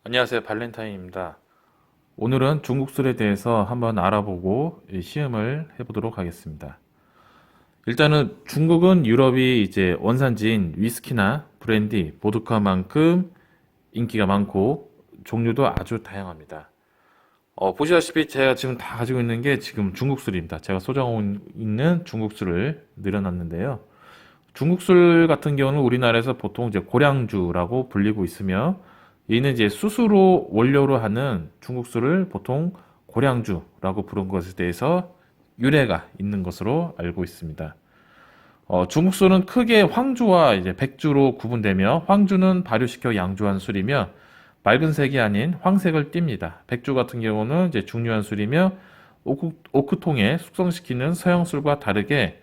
안녕하세요. 발렌타인입니다. 오늘은 중국술에 대해서 한번 알아보고 시음을 해보도록 하겠습니다. 일단은 중국은 유럽이 이제 원산지인 위스키나 브랜디, 보드카만큼 인기가 많고 종류도 아주 다양합니다. 보시다시피 제가 지금 다 가지고 있는 게 지금 중국술입니다. 제가 소장하고 있는 중국술을 늘여놨는데요. 중국술 같은 경우는 우리나라에서 보통 이제 고량주라고 불리고 있으며, 이는 이제 수수로 원료로 하는 중국술을 보통 고량주라고 부른 것에 대해서 유래가 있는 것으로 알고 있습니다. 중국술은 크게 황주와 이제 백주로 구분되며, 황주는 발효시켜 양조한 술이며 맑은 색이 아닌 황색을 띱니다. 백주 같은 경우는 이제 중류한 술이며 오크통에 숙성시키는 서양술과 다르게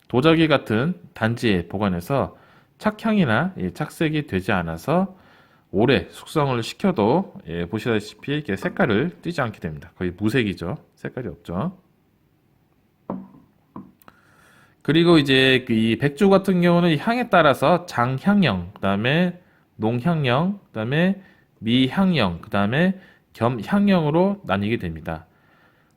도자기 같은 단지에 보관해서 착향이나 착색이 되지 않아서 오래 숙성을 시켜도 보시다시피 이렇게 색깔을 띠지 않게 됩니다. 거의 무색이죠. 색깔이 없죠. 그리고 이제 그이 백주 같은 경우는 향에 따라서 장향형, 그다음에 농향형, 그다음에 미향형, 그다음에 겸향형으로 나뉘게 됩니다.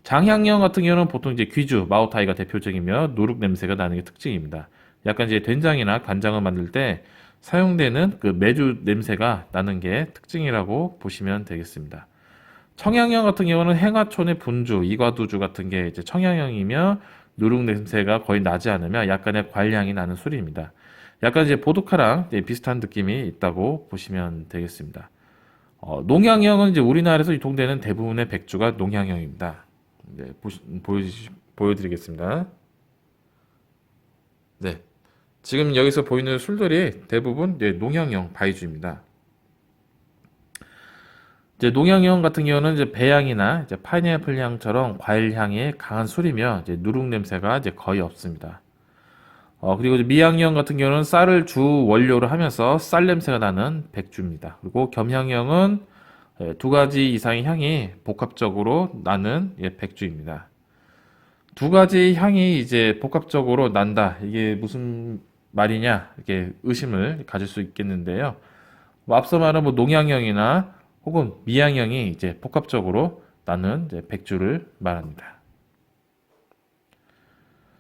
장향형 같은 경우는 보통 이제 귀주, 마오타이가 대표적이며 누룩 냄새가 나는 게 특징입니다. 약간 이제 된장이나 간장을 만들 때 사용되는 그 메주 냄새가 나는 게 특징이라고 보시면 되겠습니다. 청양형 같은 경우는 행하촌의 분주, 이과두주 같은 게 이제 청양형이며 누룩 냄새가 거의 나지 않으며 약간의 관향이 나는 술입니다. 약간 이제 보드카랑 이제 비슷한 느낌이 있다고 보시면 되겠습니다. 농양형은 이제 우리나라에서 유통되는 대부분의 백주가 농양형입니다. 네, 보여드리겠습니다. 네. 지금 여기서 보이는 술들이 대부분 이제 농양형 바이주입니다. 이제 농양형 같은 경우는 이제 배향이나 이제 파인애플 향처럼 과일 향이 강한 술이며 이제 누룩 냄새가 이제 거의 없습니다. 그리고 이제 미향형 같은 경우는 쌀을 주 원료로 하면서 쌀 냄새가 나는 백주입니다. 그리고 겸향형은 두 가지 이상의 향이 복합적으로 나는 백주입니다. 두 가지 향이 이제 복합적으로 난다. 이게 무슨 말이냐? 이렇게 의심을 가질 수 있겠는데요. 뭐 앞서 말한 뭐 농양형이나 혹은 미양형이 이제 복합적으로 나는 이제 백주를 말합니다.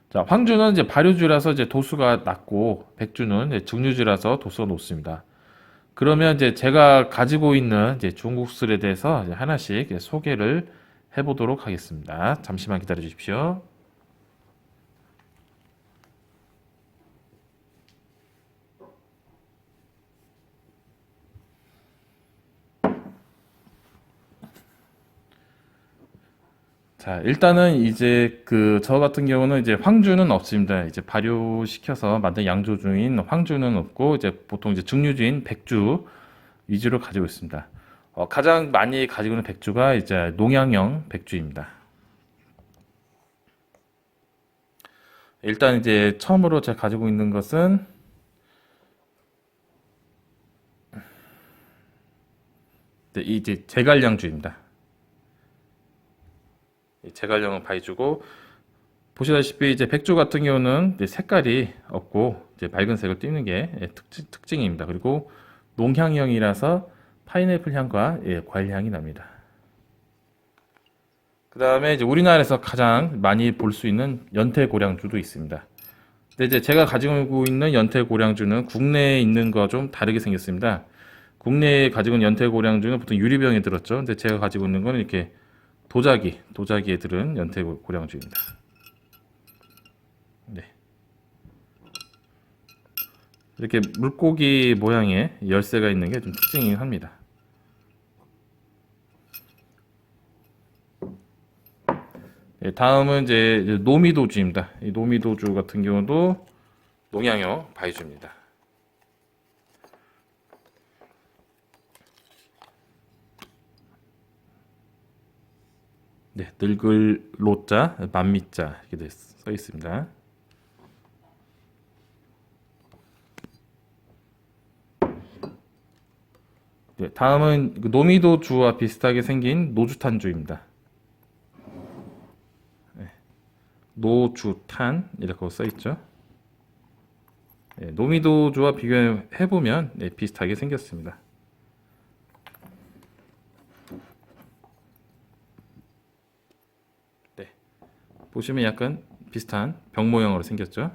자, 황주는 이제 발효주라서 이제 도수가 낮고, 백주는 이제 증류주라서 도수가 높습니다. 그러면 이제 제가 가지고 있는 이제 중국술에 대해서 이제 하나씩 소개를 해보도록 하겠습니다. 잠시만 기다려 주십시오. 자, 일단은 이제 그 저 같은 경우는 이제 황주는 없습니다. 이제 발효시켜서 만든 양조주인 황주는 없고, 이제 보통 이제 증류주인 백주 위주로 가지고 있습니다. 가장 많이 가지고 있는 백주가 이제 농양형 백주입니다. 일단 이제 처음으로 제가 가지고 있는 것은 이제 제갈량주입니다. 제갈량은 바이주고, 보시다시피 이제 백주 같은 경우는 이제 색깔이 없고 이제 맑은 색을 띠는 게 특징입니다. 그리고 농향형이라서 파인애플 향과 과일 향이 납니다. 그 다음에 이제 우리나라에서 가장 많이 볼 수 있는 연태고량주도 있습니다. 근데 이제 제가 가지고 있는 연태고량주는 국내에 있는 거와 좀 다르게 생겼습니다. 국내에 가지고 있는 연태고량주는 보통 유리병에 들었죠. 근데 제가 가지고 있는 거는 이렇게 도자기에 들은 연태고량주입니다. 네. 이렇게 물고기 모양의 열쇠가 있는 게 좀 특징이긴 합니다. 예, 다음은 이제 노미도주입니다. 이 노미도주 같은 경우도 농양형 바이주입니다. 네, 늙을 로자, 만미자 이렇게 써 있습니다. 네, 다음은 그 노미도주와 비슷하게 생긴 노주탄주입니다. 네, 노주탄 이렇게 써 있죠. 네, 노미도주와 비교해 보면 비슷하게 생겼습니다. 보시면 약간 비슷한 병 모형으로 생겼죠.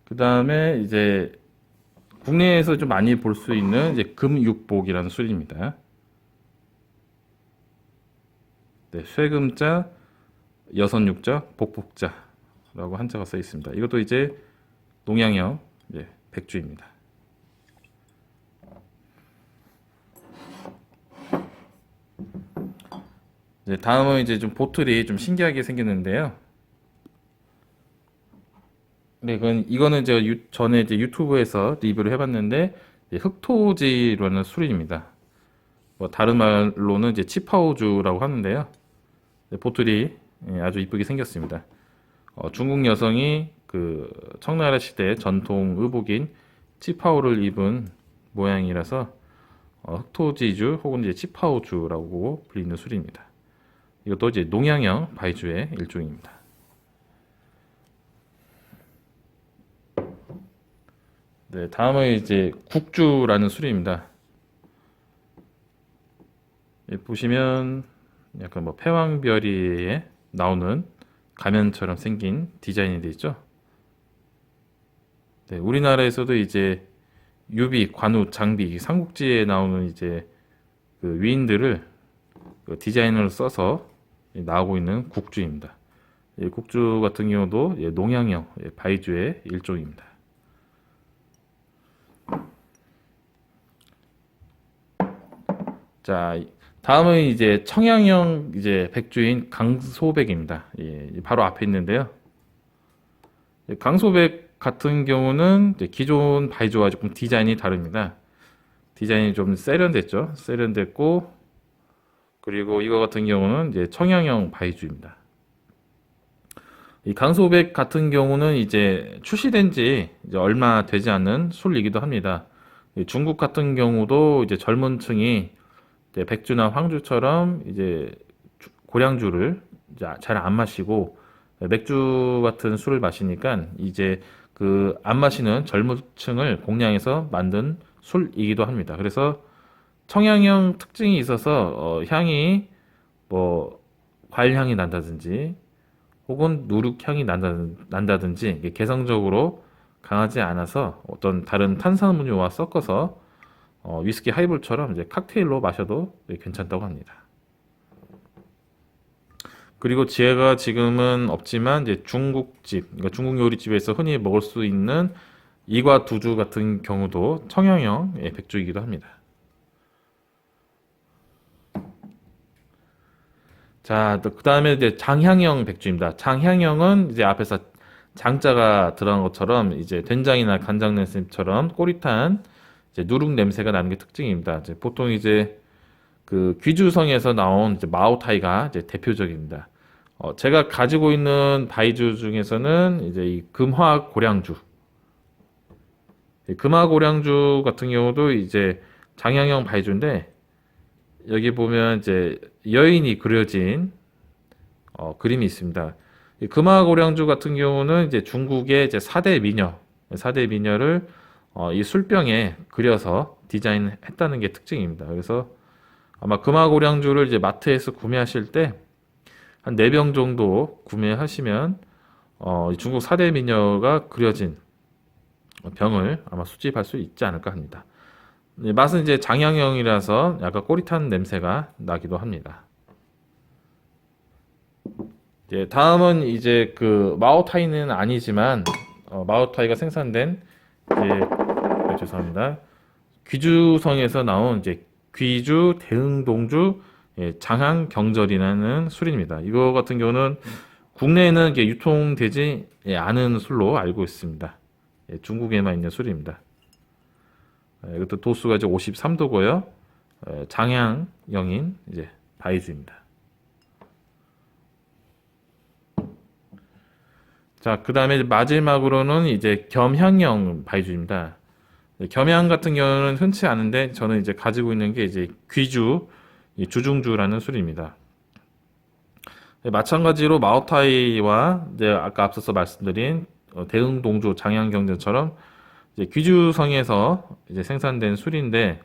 그 다음에 이제 국내에서 좀 많이 볼 수 있는 이제 금육복이라는 술입니다. 네, 쇠금자, 여선육자, 복복자라고 한자가 써 있습니다. 이것도 이제 농양형 백주입니다. 이제 다음은 이제 좀 보틀이 좀 신기하게 생겼는데요. 네, 이거는 이제 전에 이제 유튜브에서 리뷰를 해봤는데 흑토지라는 술입니다. 뭐 다른 말로는 이제 치파오주라고 하는데요. 네, 보틀이 아주 이쁘게 생겼습니다. 중국 여성이 그 청나라 시대 전통 의복인 치파오를 입은 모양이라서 흑토지주 혹은 이제 치파오주라고 불리는 술입니다. 이것도 이제 농양형 바이주의 일종입니다. 네, 다음은 이제 국주라는 술입니다. 보시면 약간 뭐 패왕별이에 나오는 가면처럼 생긴 디자인이 되어 있죠. 네, 우리나라에서도 이제 유비, 관우, 장비, 삼국지에 나오는 이제 그 위인들을 그 디자인을 써서 나오고 있는 국주입니다. 국주 같은 경우도 농양형 바이주의 일종입니다. 자, 다음은 이제 청양형 이제 백주인 강소백입니다. 바로 앞에 있는데요. 강소백 같은 경우는 이제 기존 바이주와 조금 디자인이 다릅니다. 디자인이 좀 세련됐죠. 세련됐고, 그리고 이거 같은 경우는 이제 청양형 바이주입니다. 이 강소백 같은 경우는 이제 출시된 지 이제 얼마 되지 않은 술이기도 합니다. 중국 같은 경우도 이제 젊은 층이 이제 백주나 황주처럼 이제 고량주를 잘 안 마시고 맥주 같은 술을 마시니까 이제 그 안 마시는 젊은 층을 공략해서 만든 술이기도 합니다. 그래서 청양형 특징이 있어서 향이 뭐 과일 향이 난다든지 혹은 누룩향이 난다든지 이게 개성적으로 강하지 않아서 어떤 다른 탄산음료와 섞어서 위스키 하이볼처럼 이제 칵테일로 마셔도 괜찮다고 합니다. 그리고 제가 지금은 없지만 이제 중국집, 그러니까 중국 요리집에서 흔히 먹을 수 있는 이과 두주 같은 경우도 청양형 백주이기도 합니다. 자, 그 다음에 이제 장향형 백주입니다. 장향형은 이제 앞에서 장자가 들어간 것처럼 이제 된장이나 간장 냄새처럼 꼬릿한 이제 누룩 냄새가 나는 게 특징입니다. 이제 보통 이제 그 귀주성에서 나온 이제 마오타이가 이제 대표적입니다. 제가 가지고 있는 바이주 중에서는 이제 이 금화 고량주, 이 금화 고량주 같은 경우도 이제 장향형 바이주인데 여기 보면 이제 여인이 그려진 그림이 있습니다. 이 금화 고량주 같은 경우는 이제 중국의 이제 4대 미녀, 4대 미녀를 이 술병에 그려서 디자인했다는 게 특징입니다. 그래서 아마 금화고량주를 이제 마트에서 구매하실 때 한 4병 정도 구매하시면 이 중국 4대 미녀가 그려진 병을 아마 수집할 수 있지 않을까 합니다. 맛은 이제 장양형이라서 약간 꼬릿한 냄새가 나기도 합니다. 다음은 이제 그 마오타이는 아니지만 마오타이가 생산된 죄송합니다. 귀주성에서 나온 이제 귀주 대흥동주 장항경절이라는 술입니다. 이거 같은 경우는 국내에는 이게 유통되지 않은 술로 알고 있습니다. 중국에만 있는 술입니다. 이것도 도수가 이제 53도고요. 장향형인 이제 바이주입니다. 자, 그 다음에 마지막으로는 이제 겸향형 바이주입니다. 겸양 같은 경우는 흔치 않은데 저는 이제 가지고 있는 게 이제 귀주 주중주라는 술입니다. 마찬가지로 마오타이와 이제 아까 앞서서 말씀드린 대흥동주 장양경전처럼 이제 귀주성에서 이제 생산된 술인데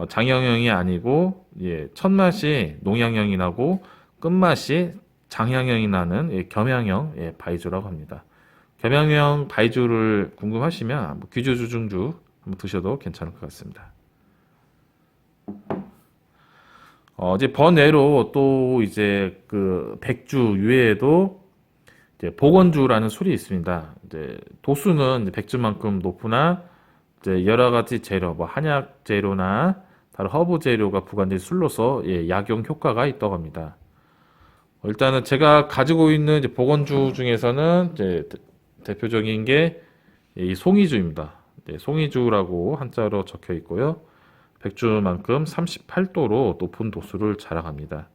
장양형이 아니고 첫맛이 농양형이 나고 끝맛이 장양형이 나는 겸양형 바이주라고 합니다. 겸양형 바이주를 궁금하시면 귀주주 중주 한번 드셔도 괜찮을 것 같습니다. 이제 번외로 또 이제 그 백주 외에도 이제 복원주라는 술이 있습니다. 이제 도수는 이제 백주만큼 높으나 이제 여러 가지 재료, 뭐 한약 재료나 다른 허브 재료가 부과된 술로서 약용 효과가 있다고 합니다. 일단은 제가 가지고 있는 이제 복원주 중에서는 이제 대표적인 게 이 송이주입니다. 송이주라고 한자로 적혀 있고요. 백주만큼 38도로 높은 도수를 자랑합니다.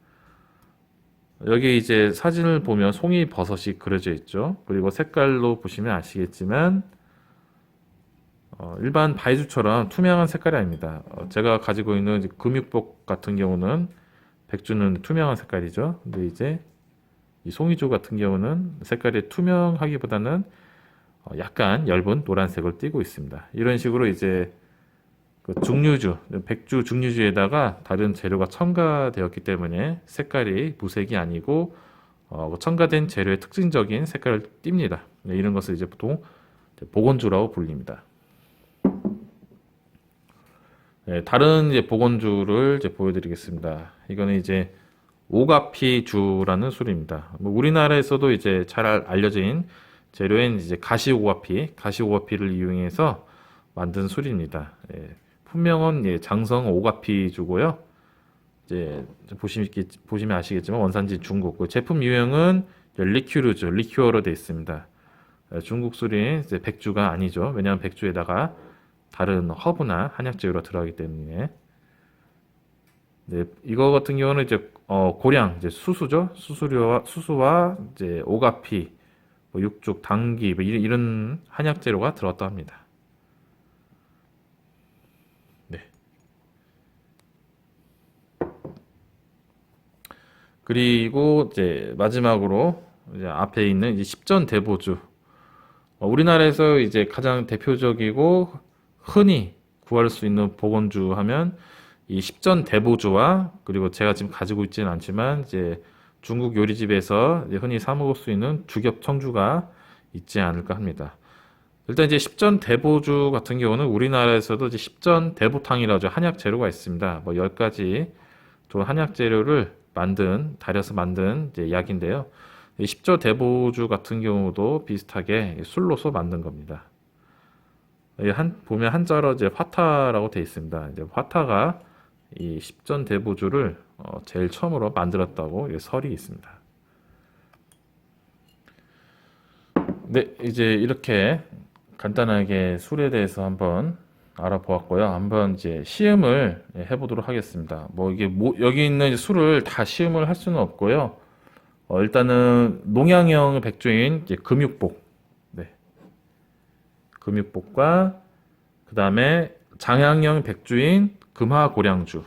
여기 이제 사진을 보면 송이 버섯이 그려져 있죠. 그리고 색깔로 보시면 아시겠지만 일반 바이주처럼 투명한 색깔이 아닙니다. 제가 가지고 있는 이제 금육복 같은 경우는 백주는 투명한 색깔이죠. 근데 이제 이 송이주 같은 경우는 색깔이 투명하기보다는 약간 엷은 노란색을 띠고 있습니다. 이런 식으로 이제 그 증류주, 백주 증류주에다가 다른 재료가 첨가되었기 때문에 색깔이 무색이 아니고 첨가된 재료의 특징적인 색깔을 띱니다. 이런 것을 이제 보통 복원주라고 불립니다. 다른 이제 복원주를 이제 보여드리겠습니다. 이거는 이제 오가피주라는 술입니다. 뭐 우리나라에서도 이제 잘 알려진 재료인 이제 가시오가피를 이용해서 만든 술입니다. 품명은 장성 오가피주고요. 이제 보시면 아시겠지만 원산지 중국. 그 제품 유형은 리큐르주, 리큐어로 되어 있습니다. 중국 술이 이제 백주가 아니죠. 왜냐하면 백주에다가 다른 허브나 한약 재료가 들어가기 때문에. 이거 같은 경우는 이제 고량, 이제 수수죠. 수수와 이제 오가피, 뭐 육죽, 당귀 뭐 이런 한약 재료가 들어갔다 합니다. 네. 그리고 이제 마지막으로 이제 앞에 있는 이제 십전대보주. 우리나라에서 이제 가장 대표적이고 흔히 구할 수 있는 복원주 하면 이 십전대보주와 그리고 제가 지금 가지고 있지는 않지만 이제 중국 요리집에서 이제 흔히 사 먹을 수 있는 주겹청주가 있지 않을까 합니다. 일단 이제 십전대보주 같은 경우는 우리나라에서도 이제 십전대보탕이라고 하죠. 한약 재료가 있습니다. 뭐 10가지 좋은 한약 재료를 달여서 만든 이제 약인데요. 이 십전대보주 같은 경우도 비슷하게 술로서 만든 겁니다. 보면 한자로 이제 화타라고 되어 있습니다. 이제 화타가 이 십전대보주를 제일 처음으로 만들었다고 설이 있습니다. 네, 이제 이렇게 간단하게 술에 대해서 한번 알아보았고요. 한번 이제 시음을 해보도록 하겠습니다. 여기 있는 술을 다 시음을 할 수는 없고요. 일단은 농양형 백주인 이제 금육복, 금육복과 그 다음에 장양형 백주인 금화고량주,